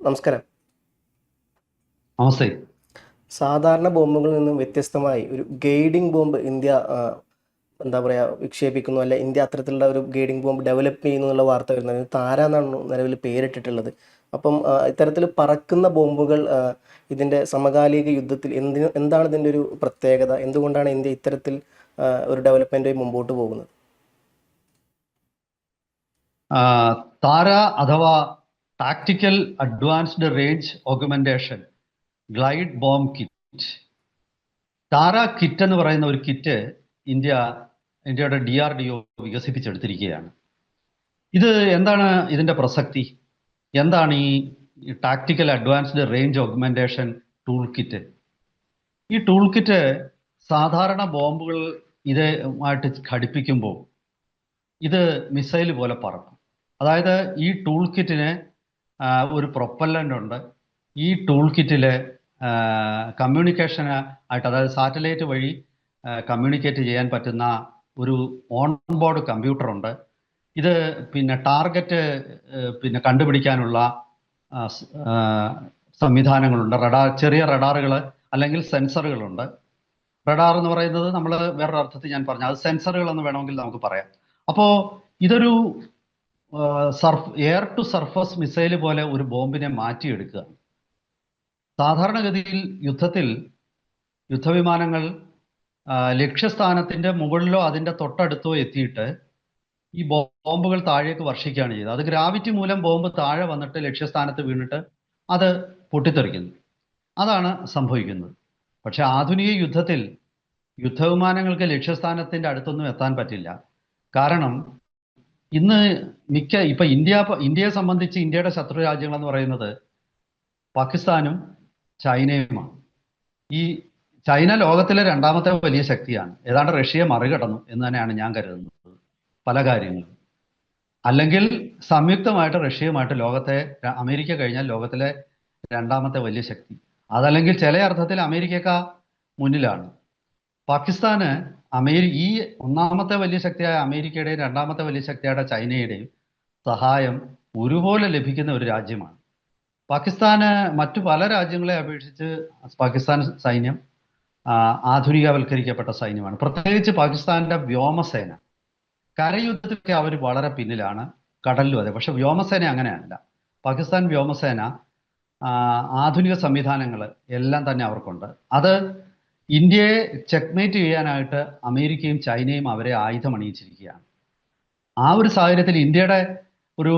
നമസ്കാരം. നമസ്തേ. സാധാരണ ബോംബുകളിൽ നിന്നും വ്യത്യസ്തമായി ഒരു ഗൈഡിംഗ് ബോംബ് ഇന്ത്യ എന്താ പറയുക വിക്ഷേപിക്കുന്നു, അല്ലെ ഇന്ത്യ അത്തരത്തിലുള്ള ഒരു ഗൈഡിംഗ് ബോംബ് ഡെവലപ്പ് ചെയ്യുന്നു എന്നുള്ള വാർത്ത വരുന്നത്. താര എന്നാണ് നിലവിൽ പേരിട്ടിട്ടുള്ളത്. അപ്പം ഇത്തരത്തിൽ പറക്കുന്ന ബോംബുകൾ ഇതിൻ്റെ സമകാലിക യുദ്ധത്തിൽ എന്താണ് ഇതിൻ്റെ ഒരു പ്രത്യേകത? എന്തുകൊണ്ടാണ് ഇന്ത്യ ഇത്തരത്തിൽ ഒരു ഡെവലപ്മെൻറ്റ് മുമ്പോട്ട് പോകുന്നത്? താര അഥവാ tactical advanced range augmentation glide bomb kit. Tara kit എന്ന് പറയുന്ന ഒരു കിറ്റ് ഇന്ത്യയുടെ DRDO വികസിപ്പിച്ചെടുത്തിരിക്കുകയാണ്. ഇത് എന്താണ് ഇതിന്റെ പ്രസക്തി? എന്താണ് ഈ tactical advanced range augmentation tool kit? ഈ ടൂൾ കിറ്റ് സാധാരണ ബോംബുകൾ ഇതുമായിട്ട് ഘടിപ്പിക്കുമ്പോൾ ഇത് മിസൈൽ പോലെ പറക്കും. അതായത് ഈ ടൂൾ കിറ്റിന് ഒരു പ്രൊപ്പല്ലൻ്റ് ഉണ്ട്. ഈ ടൂൾ കിറ്റില് കമ്മ്യൂണിക്കേഷൻ ആയിട്ട്, അതായത് സാറ്റലൈറ്റ് വഴി കമ്മ്യൂണിക്കേറ്റ് ചെയ്യാൻ പറ്റുന്ന ഒരു ഓൺ ബോർഡ് കമ്പ്യൂട്ടർ ഉണ്ട്. ഇത് ടാർഗറ്റ് കണ്ടുപിടിക്കാനുള്ള സംവിധാനങ്ങളുണ്ട്. ചെറിയ റഡാറുകൾ അല്ലെങ്കിൽ സെൻസറുകളുണ്ട്. റഡാർ എന്ന് പറയുന്നത് നമ്മൾ വേറൊരു അർത്ഥത്തിൽ ഞാൻ പറഞ്ഞു, അത് സെൻസറുകൾ എന്ന് വേണമെങ്കിൽ നമുക്ക് പറയാം. അപ്പോൾ ഇതൊരു എയർ ടു സർഫസ് മിസൈൽ പോലെ ഒരു ബോംബിനെ മാറ്റിയെടുക്കുക. സാധാരണഗതിയിൽ യുദ്ധവിമാനങ്ങൾ ലക്ഷ്യസ്ഥാനത്തിന്റെ മുകളിലോ അതിന്റെ തൊട്ടടുത്തോ എത്തിയിട്ട് ഈ ബോംബുകൾ താഴേക്ക് വർഷിക്കുകയാണ് ചെയ്തത്. അത് ഗ്രാവിറ്റി മൂലം ബോംബ് താഴെ വന്നിട്ട് ലക്ഷ്യസ്ഥാനത്ത് വീണിട്ട് അത് പൊട്ടിത്തെറിക്കുന്നു. അതാണ് സംഭവിക്കുന്നത്. പക്ഷെ ആധുനിക യുദ്ധവിമാനങ്ങൾക്ക് ലക്ഷ്യസ്ഥാനത്തിന്റെ അടുത്തൊന്നും എത്താൻ പറ്റില്ല. കാരണം ഇന്ന് ഇപ്പൊ ഇന്ത്യയെ സംബന്ധിച്ച് ഇന്ത്യയുടെ ശത്രു രാജ്യങ്ങൾ എന്ന് പറയുന്നത് പാകിസ്ഥാനും ചൈനയുമാണ്. ഈ ചൈന ലോകത്തിലെ രണ്ടാമത്തെ വലിയ ശക്തിയാണ്. ഏതാണ്ട് റഷ്യയെ മറികടന്നു എന്ന് തന്നെയാണ് ഞാൻ കരുതുന്നത് പല കാര്യങ്ങളും. അല്ലെങ്കിൽ സംയുക്തമായിട്ട് റഷ്യയുമായിട്ട് അമേരിക്ക കഴിഞ്ഞാൽ ലോകത്തിലെ രണ്ടാമത്തെ വലിയ ശക്തി. അതല്ലെങ്കിൽ ചില അർത്ഥത്തിൽ അമേരിക്കക്കാ മുന്നിലാണ്. പാകിസ്ഥാന് ഈ ഒന്നാമത്തെ വലിയ ശക്തിയായ അമേരിക്കയുടെയും രണ്ടാമത്തെ വലിയ ശക്തിയായ ചൈനയുടെയും സഹായം ഒരുപോലെ ലഭിക്കുന്ന ഒരു രാജ്യമാണ്. പാകിസ്ഥാന് മറ്റു പല രാജ്യങ്ങളെ അപേക്ഷിച്ച് പാകിസ്ഥാൻ സൈന്യം ആധുനികവൽക്കരിക്കപ്പെട്ട സൈന്യമാണ്. പ്രത്യേകിച്ച് പാകിസ്ഥാന്റെ വ്യോമസേന. കരയുദ്ധത്തിലൊക്കെ അവർ വളരെ പിന്നിലാണ്, കടലിലും അതെ. പക്ഷെ വ്യോമസേന അങ്ങനെയല്ല. പാകിസ്ഥാൻ വ്യോമസേന ആധുനിക സംവിധാനങ്ങൾ എല്ലാം തന്നെ അവർക്കുണ്ട്. അത് ഇന്ത്യയെ ചെക്ക്മേറ്റ് ചെയ്യാനായിട്ട് അമേരിക്കയും ചൈനയും അവരെ ആയുധമണിയിച്ചിരിക്കുകയാണ്. ആ ഒരു സാഹചര്യത്തിൽ ഇന്ത്യയുടെ ഒരു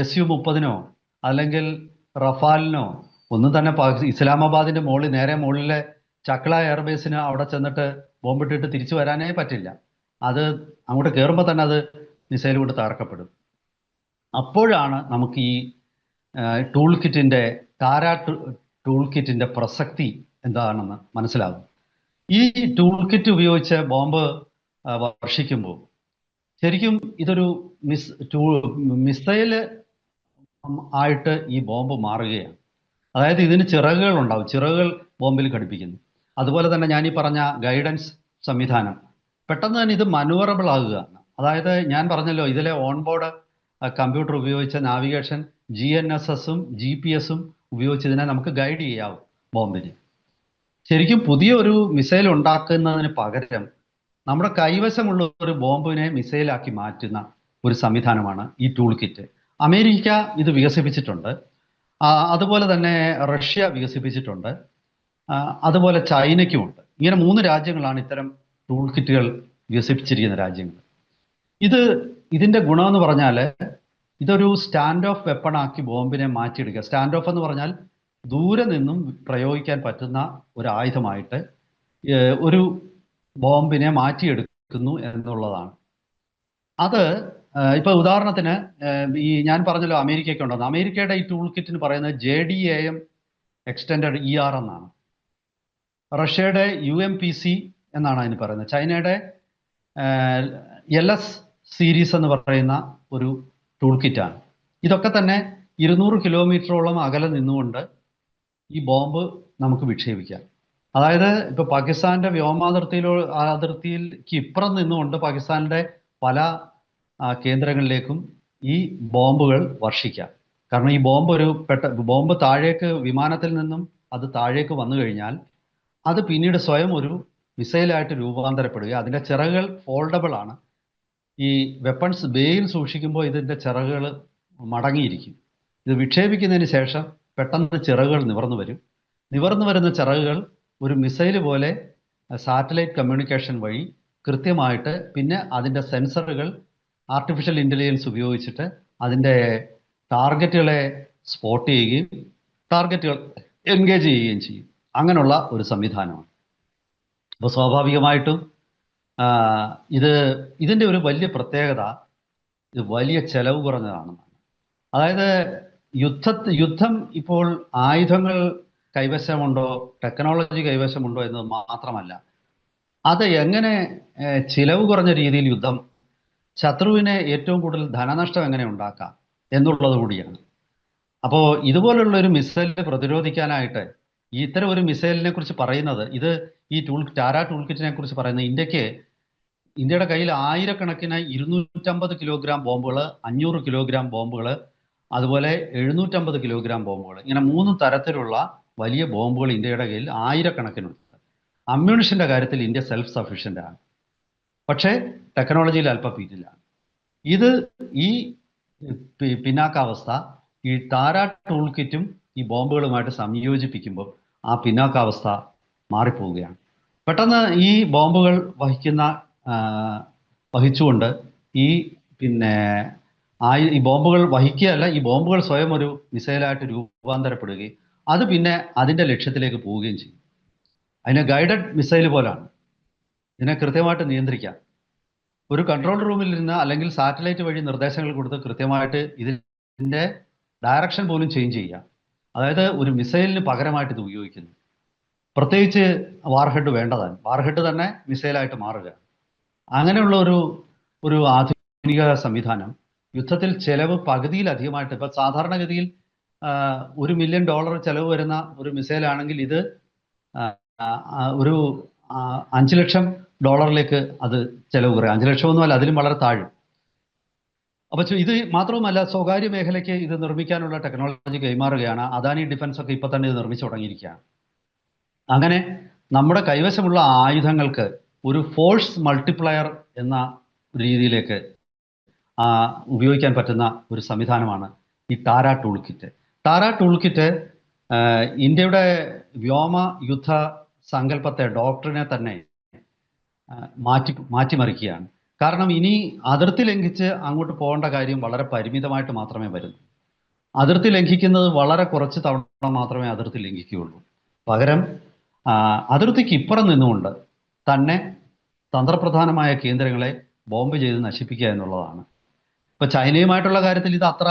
SU-30 അല്ലെങ്കിൽ റഫാലിനോ ഒന്നും തന്നെ ഇസ്ലാമാബാദിന്റെ നേരെ മുകളിലെ ചക്ല എയർബേസിന് അവിടെ ചെന്നിട്ട് ബോംബിട്ടിട്ട് തിരിച്ചു വരാനേ പറ്റില്ല. അത് അങ്ങോട്ട് കയറുമ്പോൾ തന്നെ അത് മിസൈൽ കൊണ്ട് തകർക്കപ്പെടും. അപ്പോഴാണ് നമുക്ക് ഈ താര ടൂൾ കിറ്റിന്റെ പ്രസക്തി എന്താണെന്ന് മനസ്സിലാകും. ഈ ടൂൾ കിറ്റ് ഉപയോഗിച്ച് ബോംബ് വർഷിക്കുമ്പോൾ ശരിക്കും ഇതൊരു മിസൈൽ ആയിട്ട് ഈ ബോംബ് മാറുകയാണ്. അതായത് ഇതിന് ചിറകുകൾ ഉണ്ടാവും. ചിറകുകൾ ബോംബിൽ ഘടിപ്പിക്കുന്നു. അതുപോലെ തന്നെ ഞാൻ ഈ പറഞ്ഞ ഗൈഡൻസ് സംവിധാനം പെട്ടെന്ന് തന്നെ ഇത് മനുവറബിൾ ആകുകയാണ്. അതായത് ഞാൻ പറഞ്ഞല്ലോ, ഇതിലെ ഓൺബോർഡ് കമ്പ്യൂട്ടർ ഉപയോഗിച്ച നാവിഗേഷൻ GNSS-ഉം GPS-ഉം ഉപയോഗിച്ച് ഇതിനെ നമുക്ക് ഗൈഡ് ചെയ്യാവും ബോംബിന്. ശരിക്കും പുതിയ ഒരു മിസൈൽ ഉണ്ടാക്കുന്നതിന് പകരം നമ്മുടെ കൈവശമുള്ള ഒരു ബോംബിനെ മിസൈലാക്കി മാറ്റുന്ന ഒരു സംവിധാനമാണ് ഈ ടൂൾ കിറ്റ്. അമേരിക്ക ഇത് വികസിപ്പിച്ചിട്ടുണ്ട്. അതുപോലെ തന്നെ റഷ്യ വികസിപ്പിച്ചിട്ടുണ്ട്. അതുപോലെ ചൈനയ്ക്കുമുണ്ട്. ഇങ്ങനെ 3 രാജ്യങ്ങളാണ് ഇത്തരം ടൂൾ കിറ്റുകൾ വികസിപ്പിച്ചിരിക്കുന്ന രാജ്യങ്ങൾ. ഇതിന്റെ ഗുണമെന്ന് പറഞ്ഞാൽ ഇതൊരു സ്റ്റാൻഡ് ഓഫ് വെപ്പൺ ആക്കി ബോംബിനെ മാറ്റിയെടുക്കുക. സ്റ്റാൻഡ് ഓഫ് എന്ന് പറഞ്ഞാൽ ദൂരെ നിന്നും പ്രയോഗിക്കാൻ പറ്റുന്ന ഒരു ആയുധമായിട്ട് ഒരു ബോംബിനെ മാറ്റിയെടുക്കുന്നു എന്നുള്ളതാണ്. അത് ഇപ്പൊ ഉദാഹരണത്തിന് ഞാൻ പറഞ്ഞല്ലോ അമേരിക്കയ്ക്ക് ഉണ്ടെന്ന്. അമേരിക്കയുടെ ഈ ടൂൾ കിറ്റിന് പറയുന്നത് JDAM എക്സ്റ്റൻഡഡ് ER എന്നാണ്. റഷ്യയുടെ UMPC എന്നാണ് അതിന് പറയുന്നത്. ചൈനയുടെ LS സീരീസ് എന്ന് പറയുന്ന ഒരു ടൂൾ കിറ്റാണ്. ഇതൊക്കെ തന്നെ 200 കിലോമീറ്ററോളം അകലെ നിന്നുകൊണ്ട് ഈ ബോംബ് നമുക്ക് വിക്ഷേപിക്കാം. അതായത് ഇപ്പൊ പാകിസ്ഥാന്റെ അതിർത്തിയിലേക്ക് ഇപ്പുറം നിന്നുകൊണ്ട് പാകിസ്ഥാന്റെ പല കേന്ദ്രങ്ങളിലേക്കും ഈ ബോംബുകൾ വർഷിക്കാം. കാരണം ഈ ബോംബ് താഴേക്ക് വിമാനത്തിൽ നിന്നും അത് താഴേക്ക് വന്നു കഴിഞ്ഞാൽ അത് പിന്നീട് സ്വയം ഒരു മിസൈലായിട്ട് രൂപാന്തരപ്പെടുകയും അതിൻ്റെ ചിറകുകൾ ഫോൾഡബിൾ ആണ്. ഈ വെപ്പൺസ് ബേയിൽ സൂക്ഷിക്കുമ്പോൾ ഇതിൻ്റെ ചിറകുകൾ മടങ്ങിയിരിക്കും. ഇത് വിക്ഷേപിക്കുന്നതിന് ശേഷം പെട്ടെന്ന് ചിറകുകൾ നിവർന്നു വരും. നിവർന്നു വരുന്ന ചിറകുകൾ ഒരു മിസൈൽ പോലെ സാറ്റലൈറ്റ് കമ്മ്യൂണിക്കേഷൻ വഴി കൃത്യമായിട്ട് പിന്നെ അതിൻ്റെ സെൻസറുകൾ ആർട്ടിഫിഷ്യൽ ഇൻ്റലിജൻസ് ഉപയോഗിച്ചിട്ട് അതിൻ്റെ ടാർഗറ്റുകളെ സ്പോട്ട് ചെയ്യുകയും ടാർഗറ്റുകൾ എൻഗേജ് ചെയ്യുകയും ചെയ്യും. അങ്ങനെയുള്ള ഒരു സംവിധാനമാണ്. അപ്പോൾ സ്വാഭാവികമായിട്ടും ഇതിൻ്റെ ഒരു വലിയ പ്രത്യേകത ഇത് വലിയ ചെലവ് കുറഞ്ഞതാണെന്നാണ്. അതായത് യുദ്ധം ഇപ്പോൾ ആയുധങ്ങൾ കൈവശമുണ്ടോ, ടെക്നോളജി കൈവശമുണ്ടോ എന്നത് മാത്രമല്ല, അത് എങ്ങനെ ചിലവ് കുറഞ്ഞ രീതിയിൽ യുദ്ധം, ശത്രുവിനെ ഏറ്റവും കൂടുതൽ ധനനഷ്ടം എങ്ങനെ ഉണ്ടാക്കാം എന്നുള്ളത് കൂടിയാണ്. അപ്പോൾ ഇതുപോലുള്ള ഒരു മിസൈൽ പ്രതിരോധിക്കാനായിട്ട് ഇത്തരം ഒരു മിസൈലിനെ കുറിച്ച് പറയുന്നത്, ഈ ടാര ടൂൾ കിറ്റിനെ കുറിച്ച് പറയുന്നത്, ഇന്ത്യയുടെ കയ്യിൽ ആയിരക്കണക്കിന് 250 കിലോഗ്രാം ബോംബുകൾ, 500 കിലോഗ്രാം ബോംബുകൾ, അതുപോലെ 750 കിലോഗ്രാം ബോംബുകൾ, ഇങ്ങനെ 3 തരത്തിലുള്ള വലിയ ബോംബുകൾ ഇന്ത്യയുടെ കയ്യിൽ ആയിരക്കണക്കിനുണ്ട്. അമ്മ്യൂണിഷന്റെ കാര്യത്തിൽ ഇന്ത്യ സെൽഫ് സഫീഷ്യൻ്റ് ആണ്. പക്ഷേ ടെക്നോളജിയിൽ അല്പം പിന്നിലാണ്. ഈ പിന്നാക്കാവസ്ഥ ഈ ടാര ടൂൾ കിറ്റും ഈ ബോംബുകളുമായിട്ട് സംയോജിപ്പിക്കുമ്പോൾ ആ പിന്നാക്കാവസ്ഥ മാറിപ്പോവുകയാണ്. പെട്ടെന്ന് ഈ ബോംബുകൾ വഹിച്ചുകൊണ്ട് ഈ ബോംബുകൾ വഹിക്കുകയല്ല, ഈ ബോംബുകൾ സ്വയം ഒരു മിസൈലായിട്ട് രൂപാന്തരപ്പെടുകയും അത് പിന്നെ അതിൻ്റെ ലക്ഷ്യത്തിലേക്ക് പോവുകയും ചെയ്യും. അതിനെ ഗൈഡഡ് മിസൈൽ പോലാണ്. ഇതിനെ കൃത്യമായിട്ട് നിയന്ത്രിക്കാം. ഒരു കൺട്രോൾ റൂമിൽ നിന്ന് അല്ലെങ്കിൽ സാറ്റലൈറ്റ് വഴി നിർദ്ദേശങ്ങൾ കൊടുത്ത് കൃത്യമായിട്ട് ഇതിൻ്റെ ഡയറക്ഷൻ പോലും ചേഞ്ച് ചെയ്യാം. അതായത് ഒരു മിസൈലിന് പകരമായിട്ട് ഇത് ഉപയോഗിക്കുന്നു. പ്രത്യേകിച്ച് വാർഹെഡ് വേണ്ടതാണ്. വാർഹെഡ് തന്നെ മിസൈലായിട്ട് മാറുക. അങ്ങനെയുള്ള ഒരു ആധുനിക സംവിധാനം യുദ്ധത്തിൽ ചെലവ് പകുതിയിലധികമായിട്ട്, ഇപ്പം സാധാരണഗതിയിൽ $1 മില്യൺ ചെലവ് വരുന്ന ഒരു മിസൈലാണെങ്കിൽ ഇത് ഒരു $5 ലക്ഷം അത് ചെലവ് കുറയും. 5 ലക്ഷമൊന്നുമല്ല, അതിലും വളരെ താഴും. അപ്പോൾ ഇത് മാത്രവുമല്ല, സ്വകാര്യ മേഖലയ്ക്ക് ഇത് നിർമ്മിക്കാനുള്ള ടെക്നോളജി കൈമാറുകയാണ്. അദാനി ഡിഫൻസ് ഒക്കെ ഇപ്പം തന്നെ ഇത് നിർമ്മിച്ചു തുടങ്ങിയിരിക്കുകയാണ്. അങ്ങനെ നമ്മുടെ കൈവശമുള്ള ആയുധങ്ങൾക്ക് ഒരു ഫോഴ്സ് മൾട്ടിപ്ലയർ എന്ന രീതിയിലേക്ക് ഉപയോഗിക്കാൻ പറ്റുന്ന ഒരു സംവിധാനമാണ് ഈ ടാര ടൂൾ കിറ്റ്. ടാര ടൂൾ കിറ്റ് ഇന്ത്യയുടെ വ്യോമ യുദ്ധ സങ്കല്പത്തെ, ഡോക്ടറിനെ തന്നെ മാറ്റിമറിക്കുകയാണ്. കാരണം ഇനി അതിർത്തി ലംഘിച്ച് അങ്ങോട്ട് പോകേണ്ട കാര്യം വളരെ പരിമിതമായിട്ട് മാത്രമേ വരുന്നു. അതിർത്തി ലംഘിക്കുന്നത് വളരെ കുറച്ച് തവണ മാത്രമേ അതിർത്തി ലംഘിക്കുകയുള്ളൂ. പകരം അതിർത്തിക്ക് ഇപ്പുറം നിന്നുകൊണ്ട് തന്നെ തന്ത്രപ്രധാനമായ കേന്ദ്രങ്ങളെ ബോംബ് ചെയ്ത് നശിപ്പിക്കുക എന്നുള്ളതാണ്. ഇപ്പൊ ചൈനയുമായിട്ടുള്ള കാര്യത്തിൽ ഇത് അത്ര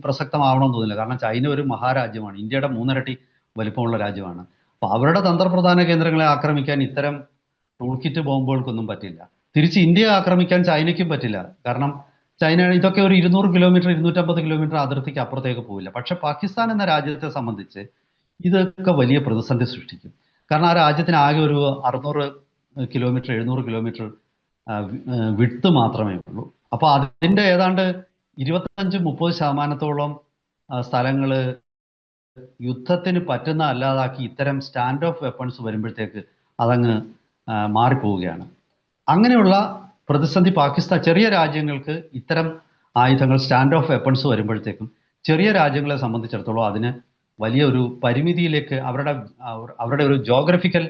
പ്രസക്തമാവണമെന്ന് തോന്നില്ല. കാരണം ചൈന ഒരു മഹാരാജ്യമാണ്, ഇന്ത്യയുടെ 3 ഇരട്ടി വലിപ്പമുള്ള രാജ്യമാണ്. അപ്പൊ അവരുടെ തന്ത്രപ്രധാന കേന്ദ്രങ്ങളെ ആക്രമിക്കാൻ ഇത്തരം ടൂൾ കിറ്റ് ബോംബുകൾക്കൊന്നും പറ്റില്ല. തിരിച്ച് ഇന്ത്യയെ ആക്രമിക്കാൻ ചൈനയ്ക്കും പറ്റില്ല. കാരണം ചൈന ഇതൊക്കെ ഒരു 200 കിലോമീറ്റർ 250 കിലോമീറ്റർ അതിർത്തിക്ക് അപ്പുറത്തേക്ക് പോവില്ല. പക്ഷെ പാകിസ്ഥാൻ എന്ന രാജ്യത്തെ സംബന്ധിച്ച് ഇതൊക്കെ വലിയ പ്രതിസന്ധി സൃഷ്ടിക്കും. കാരണം ആ രാജ്യത്തിന് ആകെ ഒരു 600 കിലോമീറ്റർ 700 കിലോമീറ്റർ വിഡ്ത്ത് മാത്രമേ ഉള്ളൂ. അപ്പോൾ അതിൻ്റെ ഏതാണ്ട് 25-30% സ്ഥലങ്ങൾ യുദ്ധത്തിന് പറ്റുന്ന അല്ലാതാക്കി ഇത്തരം സ്റ്റാൻഡ് ഓഫ് വെപ്പൺസ് വരുമ്പോഴത്തേക്ക് അതങ്ങ് മാറിപ്പോവുകയാണ്. അങ്ങനെയുള്ള പ്രതിസന്ധി ചെറിയ രാജ്യങ്ങൾക്ക് ഇത്തരം ആയുധങ്ങൾ, സ്റ്റാൻഡ് ഓഫ് വെപ്പൺസ് വരുമ്പോഴത്തേക്കും ചെറിയ രാജ്യങ്ങളെ സംബന്ധിച്ചിടത്തോളം അതിന് വലിയ ഒരു പരിമിതിയിലേക്ക്, അവരുടെ ഒരു ജോഗ്രഫിക്കൽ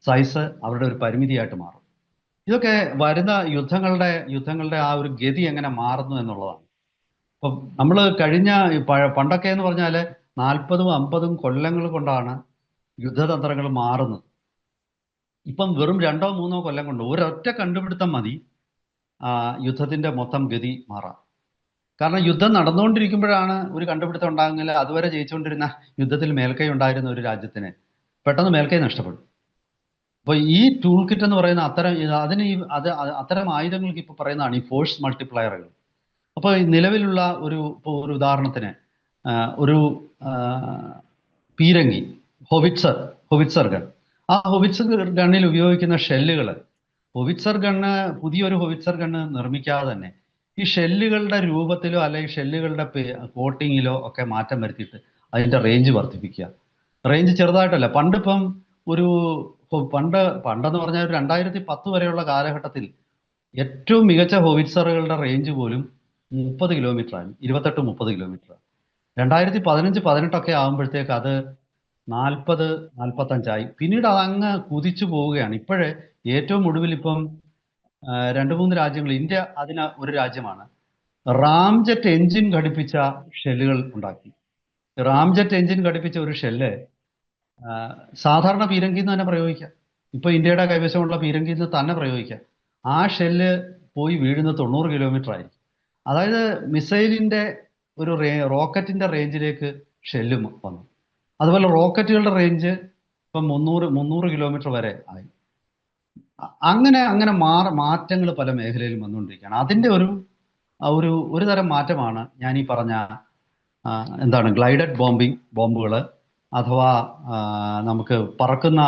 സൈസ് അവരുടെ ഒരു പരിമിതിയായിട്ട് മാറും. ഇതൊക്കെ വരുന്ന യുദ്ധങ്ങളുടെ ആ ഒരു ഗതി എങ്ങനെ മാറുന്നു എന്നുള്ളതാണ്. ഇപ്പം നമ്മൾ പണ്ടൊക്കെ എന്ന് പറഞ്ഞാൽ 40-50 കൊല്ലങ്ങൾ കൊണ്ടാണ് യുദ്ധതന്ത്രങ്ങൾ മാറുന്നത്. ഇപ്പം വെറും 2-3 കൊല്ലം കൊണ്ട് ഒരൊറ്റ കണ്ടുപിടുത്തം മതി യുദ്ധത്തിന്റെ മൊത്തം ഗതി മാറാം. കാരണം യുദ്ധം നടന്നുകൊണ്ടിരിക്കുമ്പോഴാണ് ഒരു കണ്ടുപിടുത്തം ഉണ്ടാകുന്നില്ല. അതുവരെ ജയിച്ചുകൊണ്ടിരുന്ന യുദ്ധത്തിൽ മേൽക്കൈ ഉണ്ടായിരുന്ന ഒരു രാജ്യത്തിന് പെട്ടെന്ന് മേൽക്കൈ നഷ്ടപ്പെടും. അപ്പോൾ ഈ ടൂൾ കിറ്റ് എന്ന് പറയുന്ന അത്തരം ആയുധങ്ങൾക്ക് ഇപ്പോൾ പറയുന്നതാണ് ഈ ഫോഴ്സ് മൾട്ടിപ്ലയറുകൾ. അപ്പോൾ നിലവിലുള്ള ഒരു ഉദാഹരണത്തിന് ഒരു പീരങ്കി, ഹൊവിറ്റ്സർ ഗൺ, ആ ഹൊവിറ്റ്സർ ഗണ്ണിൽ ഉപയോഗിക്കുന്ന ഷെല്ലുകൾ, പുതിയൊരു ഹൊവിറ്റ്സർ ഗണ്ണ് നിർമ്മിക്കാതെ തന്നെ ഈ ഷെല്ലുകളുടെ രൂപത്തിലോ അല്ലെങ്കിൽ ഷെല്ലുകളുടെ കോട്ടിങ്ങിലോ ഒക്കെ മാറ്റം വരുത്തിയിട്ട് അതിന്റെ റേഞ്ച് വർദ്ധിപ്പിക്കുക. റേഞ്ച് ചെറുതായിട്ടല്ല, പണ്ടിപ്പം ഒരു പണ്ടെന്ന് പറഞ്ഞാൽ ഒരു 2010 വരെയുള്ള കാലഘട്ടത്തിൽ ഏറ്റവും മികച്ച ഹോവിറ്റ്സറുകളുടെ റേഞ്ച് പോലും 30 കിലോമീറ്റർ ആണ്, 28-30 കിലോമീറ്റർ. 2015-18 ആകുമ്പോഴത്തേക്ക് അത് 40-45 പിന്നീട് അതങ്ങ് കുതിച്ചു പോവുകയാണ്. ഇപ്പോഴേ ഏറ്റവും ഒടുവിൽ ഇപ്പം 2-3 രാജ്യങ്ങൾ, ഇന്ത്യ അതിന് ഒരു രാജ്യമാണ്, റാംജെറ്റ് എഞ്ചിൻ ഘടിപ്പിച്ച ഷെല്ലുകൾ ഉണ്ടാക്കി. റാംജെറ്റ് എഞ്ചിൻ ഘടിപ്പിച്ച ഒരു ഷെല്ല് സാധാരണ പീരങ്കിയിൽ നിന്ന് തന്നെ പ്രയോഗിക്കാം. ഇപ്പൊ ഇന്ത്യയുടെ കൈവശമുള്ള പീരങ്കിയിൽ നിന്ന് തന്നെ പ്രയോഗിക്കാം. ആ ഷെല്ല് പോയി വീഴുന്നത് 90 കിലോമീറ്റർ ആയിരിക്കും. അതായത് മിസൈലിന്റെ ഒരു റോക്കറ്റിന്റെ റേഞ്ചിലേക്ക് ഷെല്ലും വന്നു. അതുപോലെ റോക്കറ്റുകളുടെ റേഞ്ച് ഇപ്പം 300 കിലോമീറ്റർ വരെ ആയി. അങ്ങനെ അങ്ങനെ മാറ്റങ്ങൾ പല മേഖലയിലും വന്നുകൊണ്ടിരിക്കുകയാണ്. അതിന്റെ ഒരു തരം മാറ്റമാണ് ഞാൻ ഈ പറഞ്ഞ എന്താണ് ഗ്ലൈഡഡ് ബോംബുകൾ, അഥവാ നമുക്ക് പറക്കുന്ന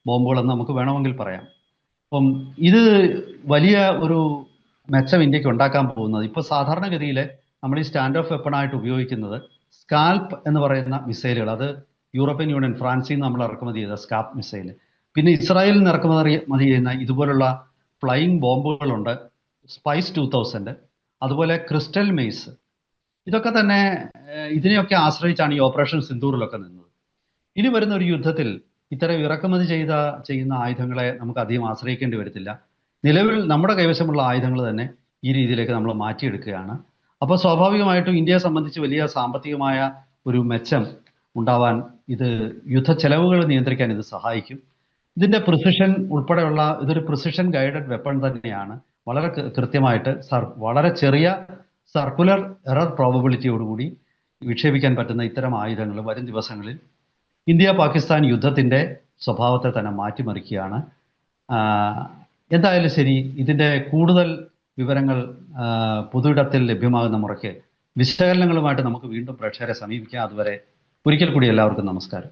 ബോംബുകൾ എന്ന് നമുക്ക് വേണമെങ്കിൽ പറയാം. അപ്പം ഇത് വലിയ ഒരു മെച്ചം ഇന്ത്യക്ക് ഉണ്ടാക്കാൻ പോകുന്നത്, ഇപ്പൊ സാധാരണഗതിയിൽ നമ്മൾ ഈ സ്റ്റാൻഡ് ഓഫ് വെപ്പണായിട്ട് ഉപയോഗിക്കുന്നത് സ്കാൽപ്പ് എന്ന് പറയുന്ന മിസൈലുകൾ, അത് യൂറോപ്യൻ യൂണിയൻ ഫ്രാൻസിൽ നിന്ന് നമ്മൾ ഇറക്കുമതി ചെയ്ത സ്കാൽപ്പ് മിസൈൽ, പിന്നെ ഇസ്രായേലിൽ നിന്ന് ഇറക്കുമതി ചെയ്യുന്ന ഇതുപോലുള്ള ഫ്ലൈയിങ് ബോംബുകളുണ്ട്, സ്പൈസ് 2000, അതുപോലെ ക്രിസ്റ്റൽ മെയ്സ്. ഇതൊക്കെ തന്നെ ഇതിനെയൊക്കെ ആശ്രയിച്ചാണ് ഈ ഓപ്പറേഷൻ സിന്ദൂറിലൊക്കെ നിന്നത്. ഇനി വരുന്ന ഒരു യുദ്ധത്തിൽ ഇത്തരം ഇറക്കുമതി ചെയ്യുന്ന ആയുധങ്ങളെ നമുക്ക് അധികം ആശ്രയിക്കേണ്ടി വരത്തില്ല. നിലവിൽ നമ്മുടെ കൈവശമുള്ള ആയുധങ്ങൾ തന്നെ ഈ രീതിയിലേക്ക് നമ്മൾ മാറ്റിയെടുക്കുകയാണ്. അപ്പോൾ സ്വാഭാവികമായിട്ടും ഇന്ത്യയെ സംബന്ധിച്ച് വലിയ സാമ്പത്തികമായ ഒരു മെച്ചം ഉണ്ടാവാൻ, ഇത് യുദ്ധ ചെലവുകൾ നിയന്ത്രിക്കാൻ ഇത് സഹായിക്കും. ഇതിന്റെ പ്രിസിഷൻ ഉൾപ്പെടെയുള്ള ഇതൊരു പ്രിസിഷൻ ഗൈഡഡ് വെപ്പൺ തന്നെയാണ്. വളരെ കൃത്യമായിട്ട് വളരെ ചെറിയ സർക്കുലർ എറർ പ്രോബബിലിറ്റിയോടുകൂടി വിക്ഷേപിക്കാൻ പറ്റുന്ന ഇത്തരം ആയുധങ്ങൾ വരും ദിവസങ്ങളിൽ ഇന്ത്യ പാകിസ്ഥാൻ യുദ്ധത്തിന്റെ സ്വഭാവത്തെ തന്നെ മാറ്റിമറിക്കുകയാണ്. എന്തായാലും ശരി, ഇതിന്റെ കൂടുതൽ വിവരങ്ങൾ പൊതുയിടത്തിൽ ലഭ്യമാകുന്ന മുറയ്ക്ക് വിശകലനങ്ങളുമായിട്ട് നമുക്ക് വീണ്ടും പ്രേക്ഷകരെ സമീപിക്കാം. അതുവരെ ഒരിക്കൽ കൂടി എല്ലാവർക്കും നമസ്കാരം.